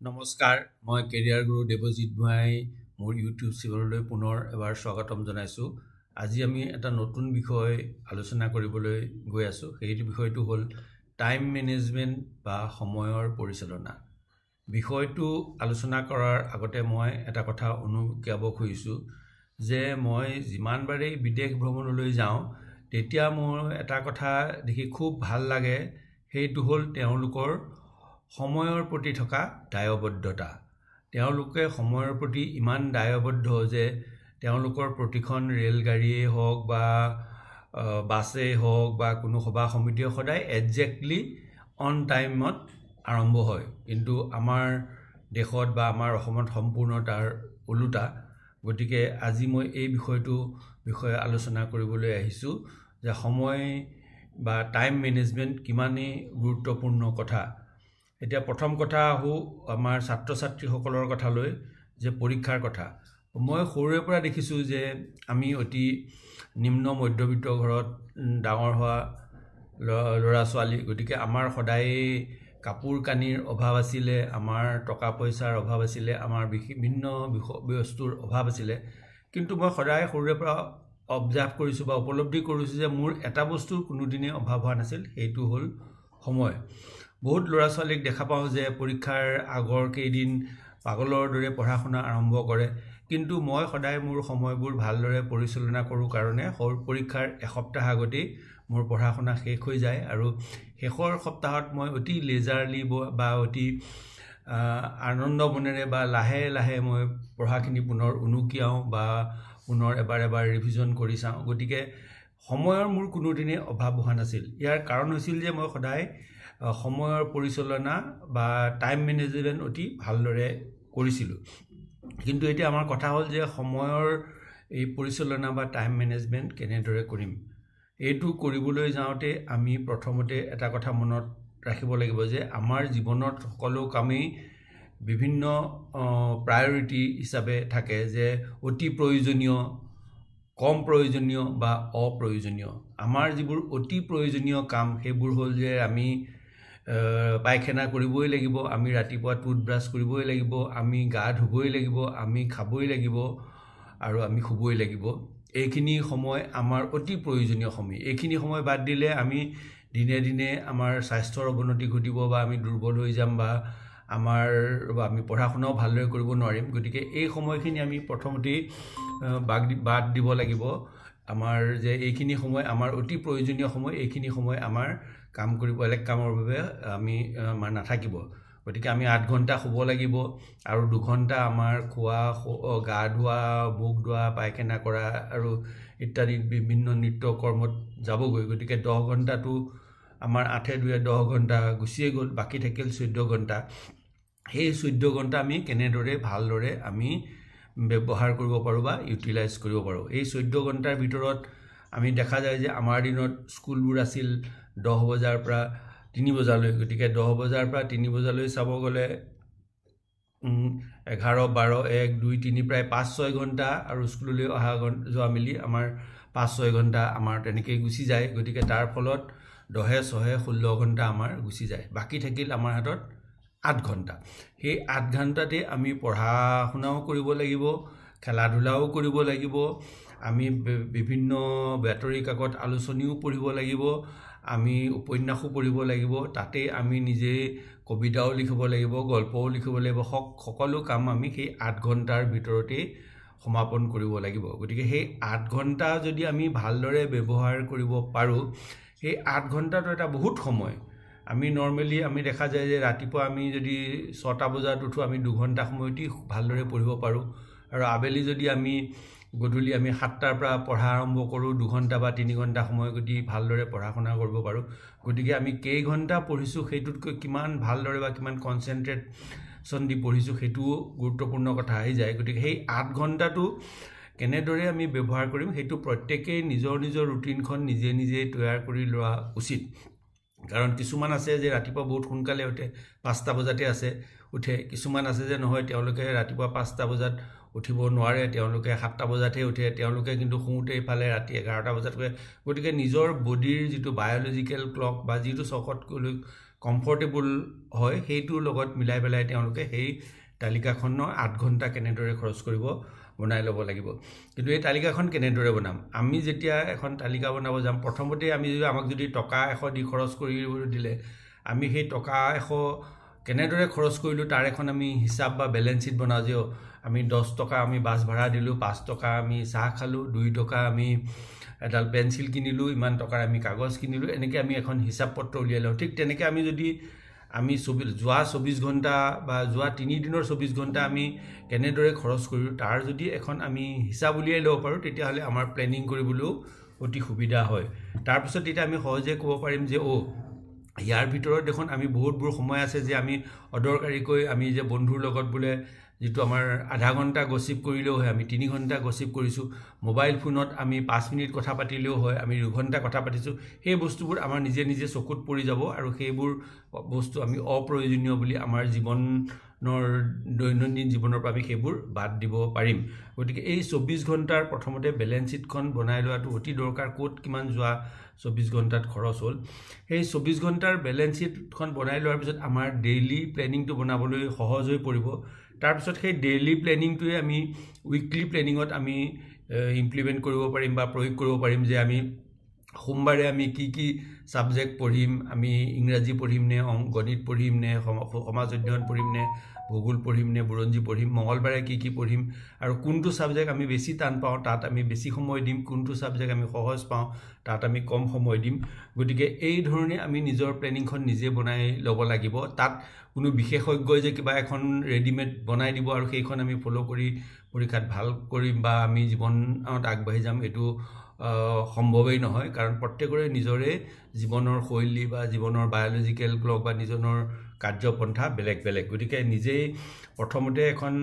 নমস্কাৰ মই কেৰিয়াৰ গুৰু দেৱজিৎ ভূঞাই মোৰ ইউটিউব চেনেললৈ পুনৰ এবাৰ স্বাগতম জনাইছোঁ। আজি আমি এটা নতুন বিষয় আলোচনা কৰিবলৈ গৈ আছোঁ। সেইটো বিষয়টো হ'ল টাইম মেনেজমেণ্ট বা সময়ৰ পৰিচালনা। বিষয়টো আলোচনা কৰাৰ আগতে মই এটা কথা অনুজ্ঞাব খুজিছোঁ যে মই যিমানবাৰেই বিদেশ ভ্ৰমণলৈ যাওঁ তেতিয়া মোৰ এটা কথা দেখি খুব ভাল লাগে, সেইটো হ'ল তেওঁলোকৰ সময়ৰ প্ৰতি থকা দায়বদ্ধতা। তেওঁলোকে সময়ৰ প্ৰতি ইমান দায়বদ্ধ যে তেওঁলোকৰ প্ৰতিখন ৰেলগাড়ীয়ে হওক বা বাছেই হওক বা কোনো সভা সমিতিয়ে সদায় একজেক্টলি অন টাইমত আৰম্ভ হয়, কিন্তু আমাৰ দেশত বা আমাৰ অসমত সম্পূৰ্ণ তাৰ ওলোটা। গতিকে আজি মই এই বিষয়ে আলোচনা কৰিবলৈ আহিছোঁ যে সময় বা টাইম মেনেজমেণ্ট কিমানেই গুৰুত্বপূৰ্ণ কথা। এতিয়া প্ৰথম কথা আহোঁ আমাৰ ছাত্ৰ ছাত্ৰীসকলৰ কথালৈ, যে পৰীক্ষাৰ কথা। মই সৰুৰে পৰা দেখিছোঁ যে আমি অতি নিম্ন মধ্যবিত্ত ঘৰত ডাঙৰ হোৱা ল'ৰা ছোৱালী, গতিকে আমাৰ সদায়েই কাপোৰ কানিৰ অভাৱ আছিলে, আমাৰ টকা পইচাৰ অভাৱ আছিলে, আমাৰ বিভিন্ন বস্তুৰ অভাৱ আছিলে। কিন্তু মই সদায় সৰুৰে পৰা অবজাৰ্ভ কৰিছোঁ বা উপলব্ধি কৰিছোঁ যে মোৰ এটা বস্তুৰ কোনোদিনেই অভাৱ হোৱা নাছিল, সেইটো হ'ল সময়। বহুত ল'ৰা ছোৱালীক দেখা পাওঁ যে পৰীক্ষাৰ আগৰ কেইদিন পাগলৰ দৰে পঢ়া শুনা আৰম্ভ কৰে, কিন্তু মই সদায় মোৰ সময়বোৰ ভালদৰে পৰিচালনা কৰোঁ কাৰণে পৰীক্ষাৰ এসপ্তাহ আগতেই মোৰ পঢ়া শুনা শেষ হৈ যায়, আৰু শেষৰ সপ্তাহত মই অতি লেজাৰলি বা অতি আনন্দ মনেৰে বা লাহে লাহে মই পঢ়াখিনি পুনৰ উনুকিয়াওঁ বা পুনৰ এবাৰ ৰিভিজন কৰি চাওঁ। গতিকে সময়ৰ মোৰ কোনোদিনেই অভাৱ হোৱা নাছিল। ইয়াৰ কাৰণ হৈছিল যে মই সদায় সময়ৰ পৰিচালনা বা টাইম মেনেজমেণ্ট অতি ভালদৰে কৰিছিলোঁ। কিন্তু এতিয়া আমাৰ কথা হ'ল যে সময়ৰ এই পৰিচালনা বা টাইম মেনেজমেণ্ট কেনেদৰে কৰিম। এইটো কৰিবলৈ যাওঁতে আমি প্ৰথমতে এটা কথা মনত ৰাখিব লাগিব যে আমাৰ জীৱনত সকলো কামেই বিভিন্ন প্ৰায়ৰিটি হিচাপে থাকে, যে অতি প্ৰয়োজনীয়, কম প্ৰয়োজনীয় বা অপ্ৰয়োজনীয়। আমাৰ যিবোৰ অতি প্ৰয়োজনীয় কাম সেইবোৰ হ'ল যে আমি পায়খানা কৰিবই লাগিব, আমি ৰাতিপুৱা টুথব্ৰাছ কৰিবই লাগিব, আমি গা ধুবই লাগিব, আমি খাবই লাগিব আৰু আমি শুবই লাগিব। এইখিনি সময় আমাৰ অতি প্ৰয়োজনীয় সময়। এইখিনি সময় বাদ দিলে আমি দিনে দিনে আমাৰ স্বাস্থ্যৰ অৱনতি ঘটিব বা আমি দুৰ্বল হৈ যাম বা আমি পঢ়া শুনাও ভালদৰে কৰিব নোৱাৰিম। গতিকে এই সময়খিনি আমি প্ৰথমতেই বাদ দিব লাগিব। আমাৰ যে এইখিনি সময় আমাৰ অতি প্ৰয়োজনীয় সময়, এইখিনি সময় আমাৰ কাম কৰিব, বেলেগ কামৰ বাবে আমাৰ নাথাকিব। গতিকে আমি 8 ঘণ্টা শুব লাগিব আৰু 2 ঘণ্টা আমাৰ খোৱা, গা ধোৱা, মুখ ধোৱা, পায়খানা কৰা আৰু ইত্যাদি বিভিন্ন নিত্য কৰ্মত যাবগৈ। গতিকে 10 ঘণ্টাটো আমাৰ 8-2 10 ঘণ্টা গুচিয়ে গ'ল, বাকী থাকিল 14 ঘণ্টা। সেই 14 ঘণ্টা আমি কেনেদৰে ভালদৰে আমি ব্যৱহাৰ কৰিব পাৰোঁ বা ইউটিলাইজ কৰিব পাৰোঁ। এই 14 ঘণ্টাৰ ভিতৰত আমি দেখা যায় যে আমাৰ দিনত স্কুলবোৰ আছিল 10 বজাৰ পৰা 3 বজালৈ। গতিকে 10 বজাৰ পৰা 3 বজালৈ চাব গ'লে 11, 12, 1, 2, 3 প্ৰায় 5-6 ঘণ্টা, আৰু স্কুললৈ অহা যোৱা মিলি আমাৰ 5-6 ঘণ্টা আমাৰ তেনেকেই গুচি যায়। গতিকে তাৰ ফলত 10-6-16 ঘণ্টা আমাৰ গুচি যায়, বাকী থাকিল আমাৰ হাতত 8 ঘণ্টা। সেই 8 ঘণ্টাতে আমি পঢ়া শুনাও কৰিব লাগিব, খেলা ধূলাও কৰিব লাগিব, আমি বিভিন্ন বাতৰি কাকত আলোচনীও পঢ়িব লাগিব, আমি উপন্যাসো পঢ়িব লাগিব, তাতে আমি নিজে কবিতাও লিখিব লাগিব, গল্পও লিখিব লাগিব। সকলো কাম আমি সেই 8 ঘণ্টাৰ ভিতৰতেই সমাপন কৰিব লাগিব। গতিকে সেই 8 ঘণ্টা যদি আমি ভালদৰে ব্যৱহাৰ কৰিব পাৰোঁ, সেই 8 ঘণ্টাটো এটা বহুত সময়। আমি নৰ্মেলি আমি দেখা যায় যে ৰাতিপুৱা আমি যদি 6টা বজাত উঠোঁ, আমি 2 ঘণ্টা সময়তেই ভালদৰে পঢ়িব পাৰোঁ, আৰু আবেলি যদি গধূলি আমি 7টাৰ পৰা পঢ়া আৰম্ভ কৰোঁ, 2 ঘণ্টা বা 3 ঘণ্টা সময় যদি ভালদৰে পঢ়া শুনা কৰিব পাৰোঁ। গতিকে আমি কেইঘণ্টা পঢ়িছোঁ সেইটোতকৈ কিমান ভালদৰে বা কিমান কনচেনট্ৰেশ্যন দি পঢ়িছোঁ সেইটোও গুৰুত্বপূৰ্ণ কথা আহি যায়। গতিকে সেই 8 ঘণ্টাটো কেনেদৰে আমি ব্যৱহাৰ কৰিম সেইটো প্ৰত্যেকেই নিজৰ নিজৰ ৰুটিনখন নিজে নিজেই তৈয়াৰ কৰি লোৱা উচিত। কাৰণ কিছুমান আছে যে ৰাতিপুৱা বহুত সোনকালে উঠে, 5টা বজাতে উঠে। কিছুমান আছে যে নহয়, তেওঁলোকে ৰাতিপুৱা 5টা বজাত উঠিব নোৱাৰে, তেওঁলোকে 7টা বজাতহে উঠে, তেওঁলোকে কিন্তু শুওঁতে ইফালে ৰাতি 11টা বজাত শুৱে। গতিকে নিজৰ বডিৰ যিটো বায়'লজিকেল ক্লক বা যিটো চকত কমফৰ্টেবল হয় সেইটোৰ লগত মিলাই পেলাই তেওঁলোকে সেই তালিকাখনৰ 8 ঘণ্টা কেনেদৰে খৰচ কৰিব বনাই ল'ব লাগিব কিন্তু এই তালিকাখন কেনেদৰে বনাম আমি যেতিয়া এখন তালিকা বনাব যাম প্ৰথমতে আমি যদি আমাক যদি টকা 100 দি খৰচ কৰিব দিলে আমি সেই টকা 100 কেনেদৰে খৰচ কৰিলো তাৰ এখন আমি হিচাপ বা বেলেন্স শীট বনাও যে আমি 10 টকা আমি বাস ভাড়া দিলো 5 টকা আমি চাহ খালো 2 টকা আমি এডাল পেন্সিল কিনিলো ইমান টকাৰ আমি কাগজ কিনিলো এনেকৈ আমি এখন হিচাপ পত্ৰ উলিয়াই লওঁ ঠিক তেনেকৈ আমি যদি আমি যোৱা 24 ঘণ্টা বা যোৱা 3 দিনৰ 24 ঘণ্টা আমি কেনেদৰে খৰচ কৰিলো তাৰ যদি এখন আমি হিচাপ উলিয়াই ল'ব পাৰো তেতিয়াহ'লে আমাৰ প্লেনিং কৰিবলৈও অতি সুবিধা হয় তাৰ পিছত এটা আমি সহজে ক'ব পাৰিম যে ইয়াৰ ভিতৰত দেখোন আমি বহুতবোৰ সময় আছে যে আমি অদৰকাৰীকৈ আমি যে বন্ধুৰ লগত বোলে যেটো আমাৰ আধা ঘণ্টা গসিপ কৰিলেও হয় আমি 3 ঘণ্টা গসিপ কৰিছো মোবাইল ফোনত আমি 5 মিনিট কথা পাতিলেও হয় আমি 2 ঘণ্টা কথা পাতিছো সেই বস্তুবোৰ আমাৰ নিজে নিজে চকুত পৰি যাব আৰু সেইবোৰ বস্তু আমি অপ্ৰয়োজনীয় বুলি আমাৰ জীৱনৰ দৈনন্দিন জীৱনৰ পৰা আমি সেইবোৰ বাদ দিব পাৰিম গতিকে এই 24 ঘণ্টাৰ প্ৰথমতে বেলেন্স শীটখন বনাই লোৱাটো অতি দৰকাৰ কোট কিমান যোৱা 24 ঘণ্টাত খৰচ হ'ল এই 24 ঘণ্টাৰ বেলেন্স শীটখন বনাই লোৱাৰ পিছত আমাৰ ডেইলি প্লেনিংটো বনাবলৈ সহজ হৈ পৰিব তাৰ পিছত সেই ডেইলি প্লেনিংটোৱে আমি উইকলি প্লেনিংত আমি ইমপ্লিমেন্ট কৰিব পাৰিম বা প্ৰয়োগ কৰিব পাৰিম যে আমি সোমবাৰে আমি কি সাবজেক্ট পঢ়িম আমি ইংৰাজী পঢ়িম নে গণিত পঢ়িম নে সমাজ অধ্যয়ন পঢ়িম নে ভূগোল পঢ়িম নে বুৰঞ্জী পঢ়িম মঙ্গলবাৰে কি পঢ়িম আৰু কোনটো সাবজেক্ট আমি বেছি টান পাওঁ তাত আমি বেছি সময় দিম কোনটো সাবজেক্ট আমি সহজ পাওঁ তাত আমি কম সময় দিম গতিকে এই ধৰণে আমি নিজৰ প্লেনিংখন নিজে বনাই ল'ব লাগিব তাত কোনো বিশেষজ্ঞই যে কিবা এখন ৰেডিমেড বনাই দিব আৰু সেইখন আমি ফলো কৰি পৰীক্ষাত ভাল কৰিম বা আমি জীৱনত আগবাঢ়ি যাম এটো সম্ভৱেই নহয় কাৰণ প্ৰত্যেকৰে নিজৰে জীৱনৰ শৈলী বা জীৱনৰ বায়োলজিক্যাল ক্লক বা নিজনৰ কাৰ্যপন্থা বেলেগ বেলেগ গতিকে নিজেই প্ৰথমতে এখন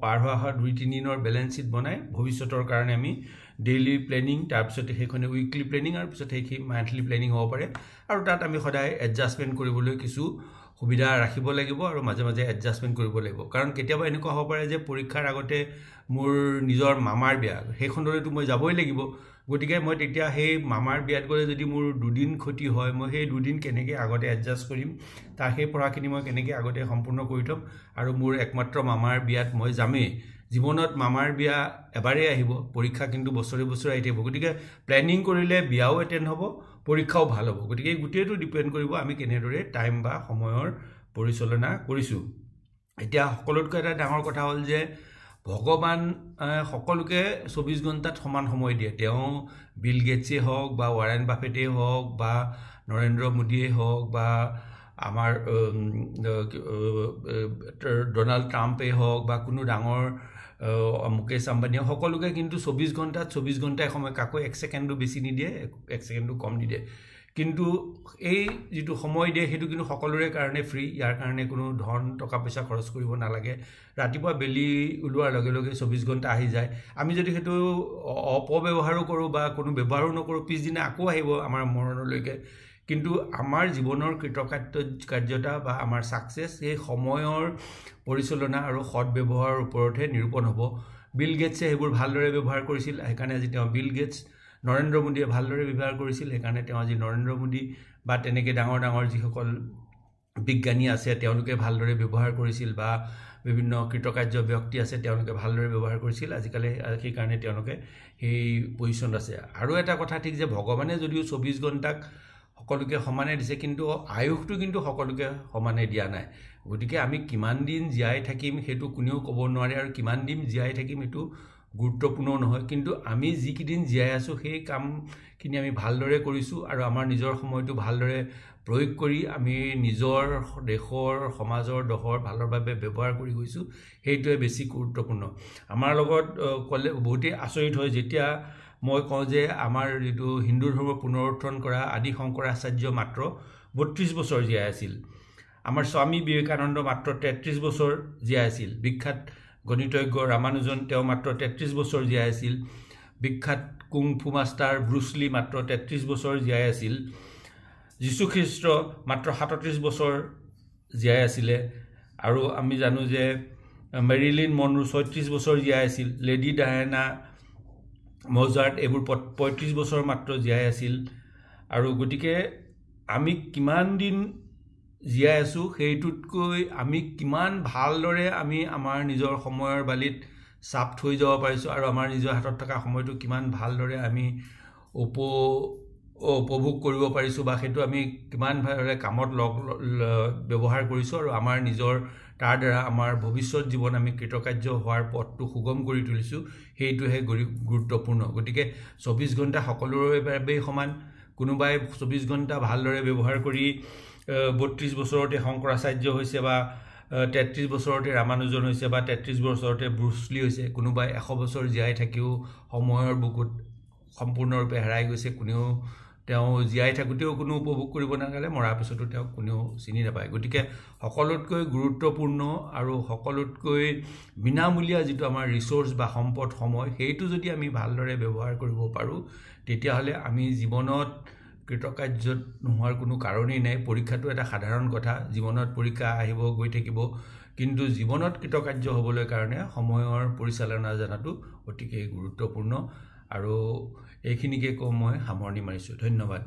পাৰ হোৱা 2-3 দিনৰ বেলেন্স শীট বনাই ভৱিষ্যতৰ কাৰণে আমি ডেইলি প্লেনিং তাৰ পিছত সেইখনে উইকলি প্লেনিং আৰু পিছত সেই মান্থলি প্লেনিং হ'ব পাৰে আৰু তাত আমি সদায় এডজাষ্টমেন্ট কৰিবলৈ কিছু সুবিধা ৰাখিব লাগিব আৰু মাজে মাজে এডজাষ্টমেন্ট কৰিব লাগিব কাৰণ কেতিয়াবা এনেকুৱা হ'ব পাৰে যে পৰীক্ষাৰ আগতে মোৰ নিজৰ মামাৰ বিয়া সেইখনলৈতো মই যাবই লাগিব গতিকে মই তেতিয়া সেই মামাৰ বিয়াত গলে যদি মোৰ 2 দিন ক্ষতি হয় মই সেই 2 দিন কেনেকৈ আগতে এডজাষ্ট কৰিম তাৰ সেই পঢ়াখিনি মই কেনেকৈ আগতে সম্পূৰ্ণ কৰি থম আৰু মোৰ একমাত্ৰ মামাৰ বিয়াত মই যামেই জীৱনত মামাৰ বিয়া এবাৰেই আহিব পৰীক্ষা কিন্তু বছৰে বছৰে আহি থাকিব গতিকে প্লেনিং কৰিলে বিয়াও এটেন্ড হ'ব পৰীক্ষাও ভাল হ'ব গতিকে গুটেটো ডিপেন্ড কৰিব আমি কেনেদৰে টাইম বা সময়ৰ পৰিচালনা কৰিছো এতিয়া সকলোতকৈ এটা ডাঙৰ কথা হ'ল যে ভগৱান সকলোকে 24 ঘণ্টাত সমান সময় দিয়ে তেওঁ বিল গেটছে হওক বা ওয়াৰেন বাফেটে হওক বা নৰেন্দ্ৰ মোদীয়ে হওক বা আমাৰ ডোনাল্ড ট্ৰাম্পে হওক বা কোনো ডাঙৰ মুকেশ আম্বানী সকলোকে কিন্তু 24 ঘণ্টাত 24 ঘণ্টাই সময় কাকো 1 সেকেন্ডো বেছি নিদিয়ে 1 সেকেন্ডো কম নিদিয়ে কিন্তু এই যেটো সময় দিয়ে হেতু কিন্তু সকলোৰে কাৰণে ফ্ৰী ইয়াৰ কাৰণে কোনো ধন টকা পইচা খৰচ কৰিব নালাগে ৰাতিপুৱা বেলি উলোৱাৰ লগে লগে 24 ঘণ্টা আহি যায় আমি যদি হেতু অপব্যৱহাৰো কৰো বা কোনো ব্যৱহাৰো নকৰো পিছদিনা আকৌ আহিব আমাৰ মৰণলৈকে কিন্তু আমাৰ জীৱনৰ কৃতকাৰ্যতা বা আমাৰ সাকসেস এই সময়ৰ পৰিচালনা আৰু সৎ ব্যৱহাৰৰ ওপৰতহে নিৰূপণ হ'ব বিল গেটছে হেবোৰ ভালদৰে ব্যৱহাৰ কৰিছিল সেইকাৰণে আজি তেওঁ বিল গেটছ নৰেন্দ্ৰ মোদীয়ে ভালদৰে ব্যৱহাৰ কৰিছিল সেইকাৰণে তেওঁ আজি নৰেন্দ্ৰ মোদী বা তেনেকৈ ডাঙৰ ডাঙৰ যিসকল বিজ্ঞানী আছে তেওঁলোকে ভালদৰে ব্যৱহাৰ কৰিছিল বা বিভিন্ন কৃতকাৰ্য ব্যক্তি আছে তেওঁলোকে ভালদৰে ব্যৱহাৰ কৰিছিল আজিকালি সেই কাৰণে তেওঁলোকে সেই পজিশন আছে আৰু এটা কথা ঠিক যে ভগৱানে যদিও 24 ঘণ্টাক সকলোকে সমানে দিছে কিন্তু আয়ুষটো কিন্তু সকলোকে সমানে দিয়া নাই গতিকে আমি কিমান দিন জীয়াই থাকিম হেতু কোনেও ক'ব নোৱাৰে আৰু কিমান দিন জীয়াই থাকিম হেতু গুৰুত্বপূৰ্ণ নহয় কিন্তু আমি যি কিদিন জীয়াই আছো সেই কামখিনি আমি ভালদৰে কৰিছো আৰু আমাৰ নিজৰ সময়টো ভালদৰে প্ৰয়োগ কৰি আমি নিজৰ দেশৰ সমাজৰ দহৰ ভালৰ বাবে ব্যৱহাৰ কৰি গৈছো হেইটোৱে বেছি গুৰুত্বপূৰ্ণ আমাৰ লগত কলে বহুতে আচৰিত হয় যেতিয়া মই কওঁ যে আমাৰ যেটো হিন্দু ধৰ্ম পুনৰুত্থান কৰা আদি শংকৰাচাৰ্য মাত্ৰ 32 বছৰ জীয়াই আছিল আমাৰ স্বামী বিবেকানন্দ মাত্ৰ 33 বছৰ জীয়াই আছিল বিখ্যাত গণিতজ্ঞ ৰামানুজন তেওঁ মাত্ৰ 33 বছৰ জীয়াই আছিল বিখ্যাত কুংফু মাষ্টাৰ ব্ৰুচলি মাত্ৰ 33 বছৰ জীয়াই আছিল যীশু খ্ৰীষ্ট মাত্ৰ 37 বছৰ জীয়াই আছিল আৰু আমি জানো যে মেৰিলিন মনৰো 36 বছৰ জীয়াই আছিল লেডি ডায়ানা মজাৰ্ট এবোৰ 35 বছৰ মাত্ৰ জীয়াই আছিল আৰু গটিকে আমি কিমান দিন জীয়াই আছোঁ সেইটোতকৈ আমি কিমান ভালদৰে আমি আমাৰ নিজৰ সময়ৰ বালিত চাপ থৈ যাব পাৰিছোঁ আৰু আমাৰ নিজৰ হাতত থকা সময়টো কিমান ভালদৰে আমি উপভোগ কৰিব পাৰিছোঁ বা সেইটো আমি কিমান ভালদৰে কামত ব্যৱহাৰ কৰিছোঁ আৰু আমাৰ নিজৰ তাৰ দ্বাৰা আমাৰ ভৱিষ্যত জীৱন আমি কৃতকাৰ্য হোৱাৰ পথটো সুগম কৰি তুলিছোঁ সেইটোহে গুৰুত্বপূৰ্ণ। গতিকে 24 ঘণ্টা সকলোৰে বাবেই সমান। কোনোবাই 24 ঘণ্টা ভালদৰে ব্যৱহাৰ কৰি 32 বছৰতে শংকৰাচাৰ্য হৈছে বা 33 বছৰতে ৰামানুজন হৈছে বা 33 বছৰতে ব্ৰুচলি হৈছে। কোনোবাই 100 বছৰ জীয়াই থাকিও সময়ৰ বুকুত সম্পূৰ্ণৰূপে হেৰাই গৈছে। তেওঁ জীয়াই থাকোঁতেও কোনো উপভোগ কৰিব নালাগে, মৰাৰ পিছতো তেওঁক কোনেও চিনি নাপায়। গতিকে সকলোতকৈ গুৰুত্বপূৰ্ণ আৰু সকলোতকৈ বিনামূলীয়া যিটো আমাৰ ৰিচোৰ্চ বা সম্পদ সময়, সেইটো যদি আমি ভালদৰে ব্যৱহাৰ কৰিব পাৰোঁ তেতিয়াহ'লে আমি জীৱনত কৃতকাৰ্য নোহোৱাৰ কোনো কাৰণেই নাই। পৰীক্ষাটো এটা সাধাৰণ কথা, জীৱনত পৰীক্ষা আহিব গৈ থাকিব, কিন্তু জীৱনত কৃতকাৰ্য হ'বলৈ কাৰণে সময়ৰ পৰিচালনা জনাটো অতিকে গুৰুত্বপূৰ্ণ। আৰু এইখিনিকে কৈ মই সামৰণি মাৰিছোঁ। ধন্যবাদ।